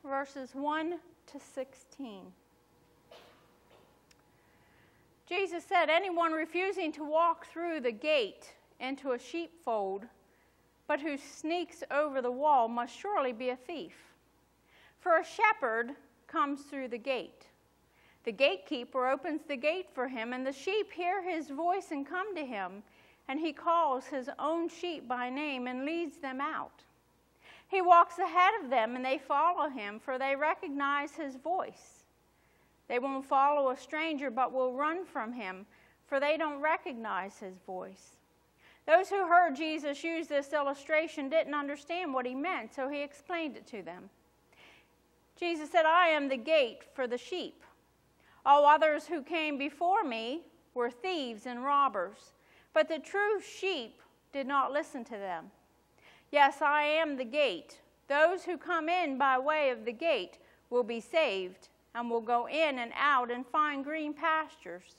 verses 1 to 16. Jesus said, "Anyone refusing to walk through the gate into a sheepfold, but who sneaks over the wall must surely be a thief. For a shepherd comes through the gate. The gatekeeper opens the gate for him, and the sheep hear his voice and come to him, and he calls his own sheep by name and leads them out. He walks ahead of them, and they follow him, for they recognize his voice. They won't follow a stranger, but will run from him, for they don't recognize his voice." Those who heard Jesus use this illustration didn't understand what he meant, so he explained it to them. Jesus said, "I am the gate for the sheep. All others who came before me were thieves and robbers, but the true sheep did not listen to them. Yes, I am the gate. Those who come in by way of the gate will be saved and will go in and out and find green pastures.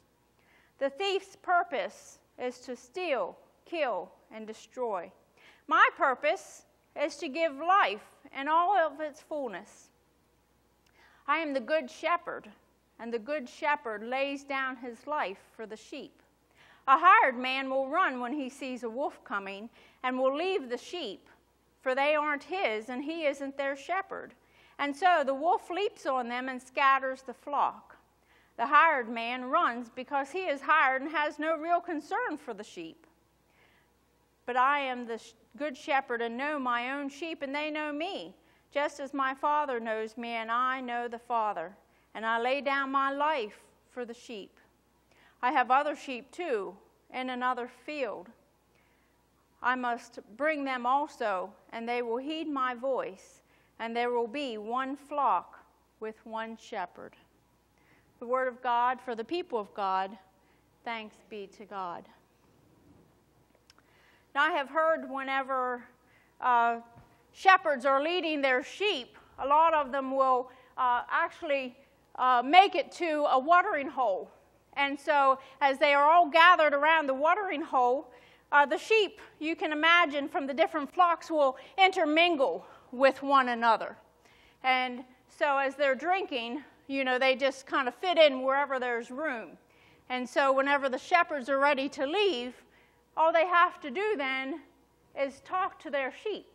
The thief's purpose is to steal, kill, and destroy. My purpose is to give life in all of its fullness. I am the good shepherd, and the good shepherd lays down his life for the sheep. A hired man will run when he sees a wolf coming and will leave the sheep, for they aren't his, and he isn't their shepherd. And so the wolf leaps on them and scatters the flock. The hired man runs because he is hired and has no real concern for the sheep. But I am the good shepherd and know my own sheep, and they know me, just as my Father knows me, and I know the Father. And I lay down my life for the sheep. I have other sheep too, in another field. I must bring them also, and they will heed my voice, and there will be one flock with one shepherd." The word of God for the people of God. Thanks be to God. Now, I have heard whenever shepherds are leading their sheep, a lot of them will actually make it to a watering hole. And so as they are all gathered around the watering hole, the sheep, you can imagine from the different flocks, will intermingle with one another. And so as they're drinking, they just kind of fit in wherever there's room. And so whenever the shepherds are ready to leave, all they have to do then is talk to their sheep.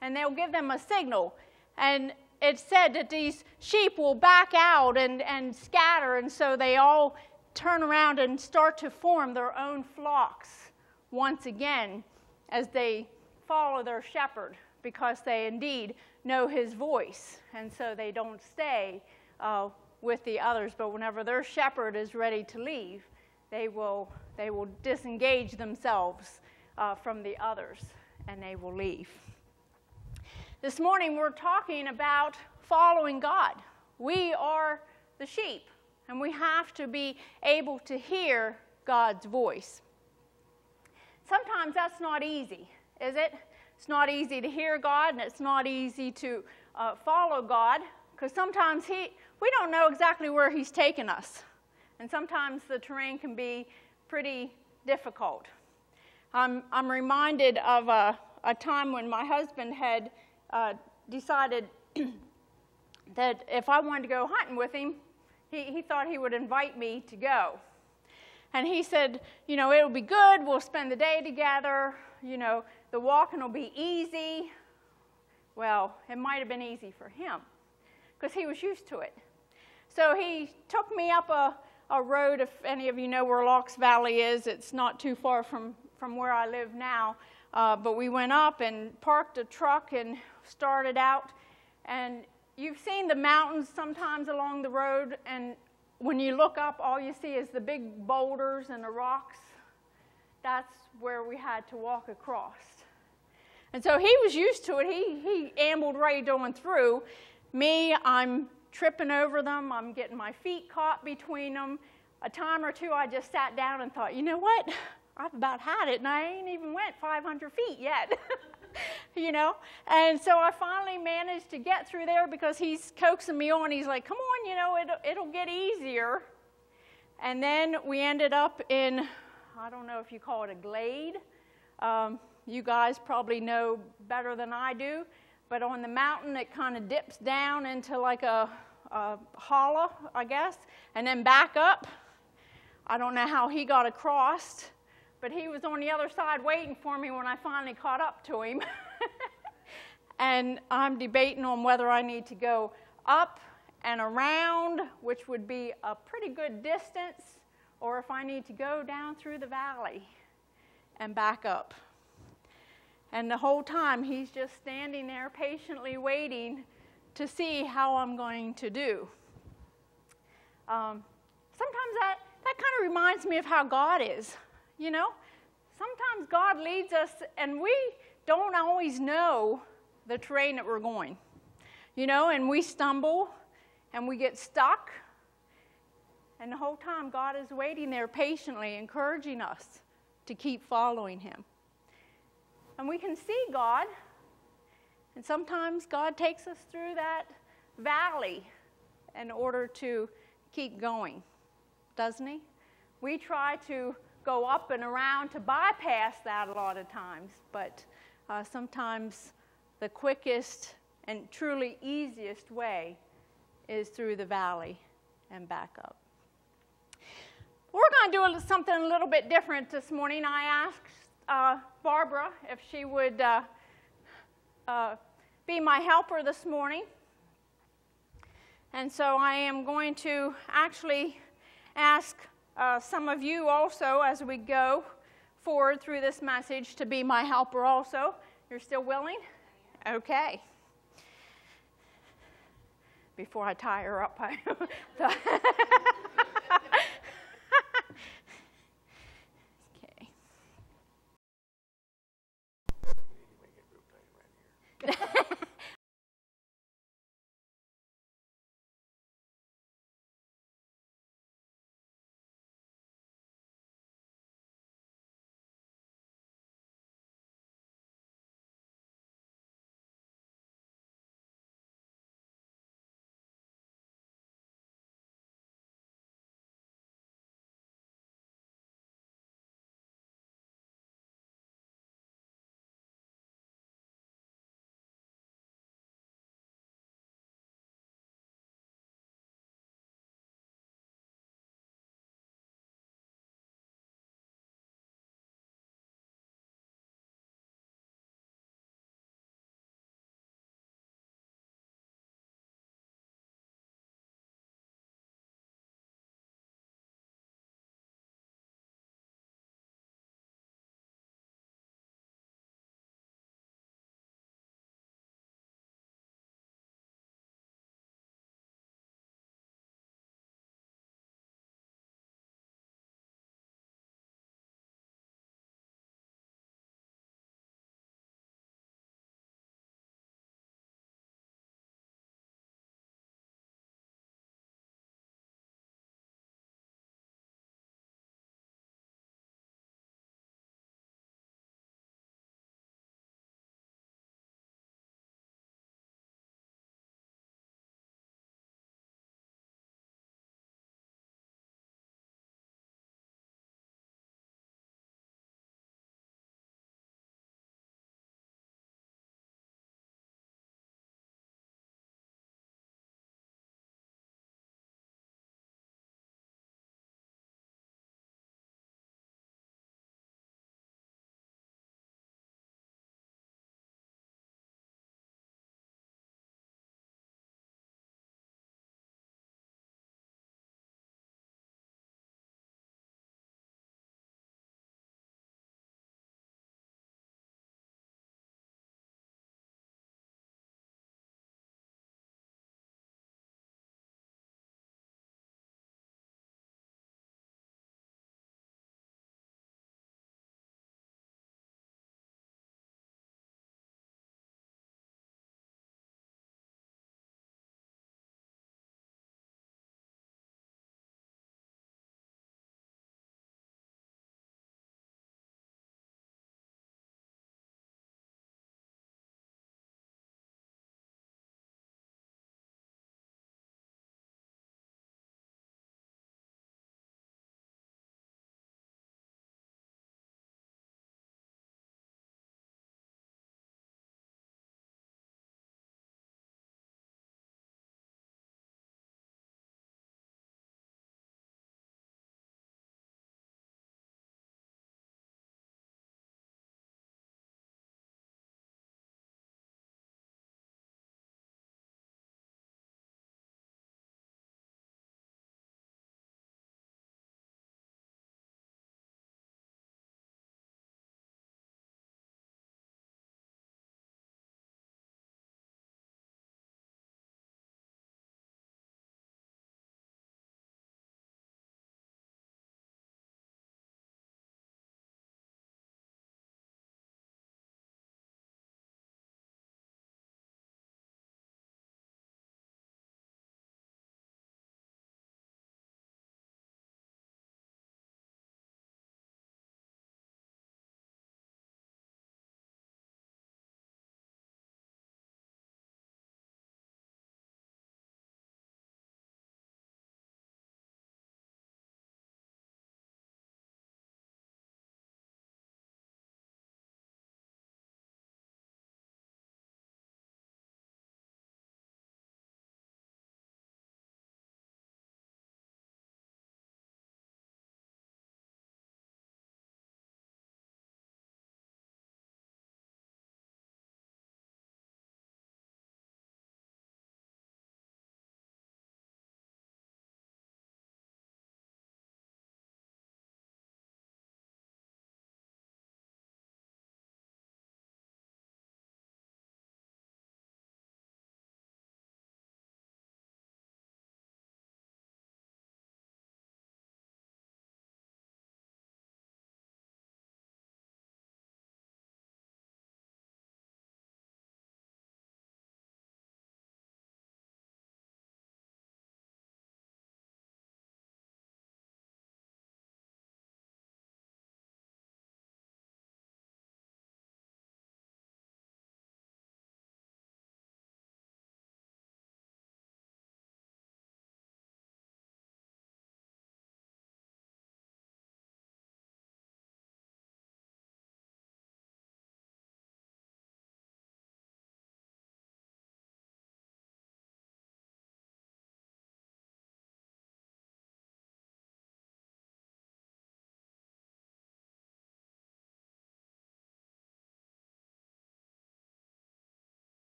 And they'll give them a signal. And it's said that these sheep will back out and scatter, and so they all turn around and start to form their own flocks once again as they follow their shepherd, because they indeed know his voice, and so they don't stay with the others. But whenever their shepherd is ready to leave, they will disengage themselves from the others, and they will leave. This morning we're talking about following God. We are the sheep, and we have to be able to hear God's voice. Sometimes that's not easy, is it? It's not easy to hear God, and it's not easy to follow God, because sometimes we don't know exactly where he's taking us. And sometimes the terrain can be pretty difficult. I'm reminded of a time when my husband had decided that if I wanted to go hunting with him, he thought he would invite me to go. And he said, it'll be good, we'll spend the day together, the walking will be easy. Well, it might have been easy for him, because he was used to it. So he took me up a road, if any of you know where Locks Valley is. It's not too far from where I live now. But we went up and parked a truck and started out. And you've seen the mountains sometimes along the road, and when you look up, all you see is the big boulders and the rocks. That's where we had to walk across. And so he was used to it. He ambled right on through. Me, I'm tripping over them. I'm getting my feet caught between them. A time or two, I just sat down and thought, you know what? I've about had it, and I ain't even went 500 feet yet. And so I finally managed to get through there, because he's coaxing me on. He's like, come on, it'll get easier. And then we ended up in, I don't know if you call it a glade. You guys probably know better than I do. but on the mountain it kind of dips down into like a hollow, I guess, and then back up. I don't know how he got across, but he was on the other side waiting for me when I finally caught up to him. And I'm debating on whether I need to go up and around, which would be a pretty good distance, or if I need to go down through the valley and back up. And the whole time he's just standing there patiently waiting to see how I'm going to do. Sometimes that kind of reminds me of how God is, you know. Sometimes God leads us and we don't always know the terrain that we're going, you know, and we stumble and we get stuck. And the whole time God is waiting there patiently, encouraging us to keep following him. And we can see God, and sometimes God takes us through that valley in order to keep going, doesn't he? We try to go up and around to bypass that a lot of times, but sometimes the quickest and truly easiest way is through the valley and back up. We're going to do something a little bit different this morning. I asked Barbara if she would be my helper this morning. And so I am going to actually ask some of you also as we go forward through this message to be my helper also. You're still willing? Okay. Before I tie her up.